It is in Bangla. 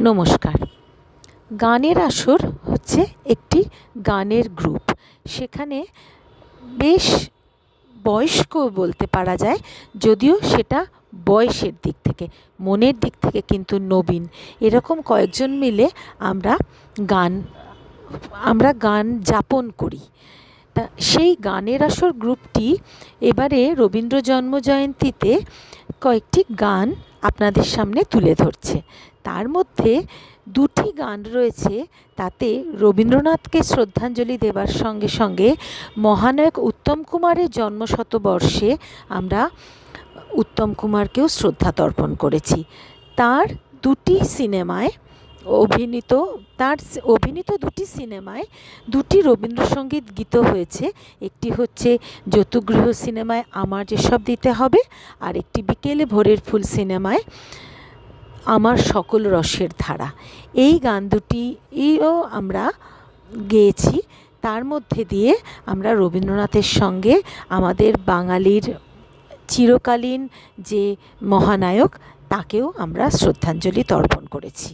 নমস্কার। গানের আসর হচ্ছে একটি গানের গ্রুপ। সেখানে বেশ বয়স্ক বলতে পারা যায়, যদিও সেটা বয়সের দিক থেকে, মনের দিক থেকে কিন্তু নবীন। এরকম কয়েকজন মিলে আমরা গান যাপন করি। তা সেই গানের আসর গ্রুপটি এবারে রবীন্দ্র জন্মজয়ন্তীতে কয়েকটি গান আপনাদের সামনে তুলে ধরছে। তার মধ্যে দুটি গান রয়েছে, তাতে রবীন্দ্রনাথকে শ্রদ্ধাঞ্জলি দেবার সঙ্গে সঙ্গে মহানায়ক উত্তম কুমারের জন্মশতবর্ষে আমরা উত্তম কুমারকেও শ্রদ্ধা তর্পণ করেছি। তার অভিনীত দুটি সিনেমায় দুটি রবীন্দ্রসঙ্গীত গীত হয়েছে। একটি হচ্ছে যতুগৃহ সিনেমায় আমার যেসব দিতে হবে, আর একটি বিকেলে ভোরের ফুল সিনেমায় আমার সকল রসের ধারা। এই গান দুটিও আমরা গেয়েছি। তার মধ্যে দিয়ে আমরা রবীন্দ্রনাথের সঙ্গে আমাদের বাঙালির চিরকালীন যে মহানায়ক, তাকেও আমরা শ্রদ্ধাঞ্জলি তর্পণ করেছি।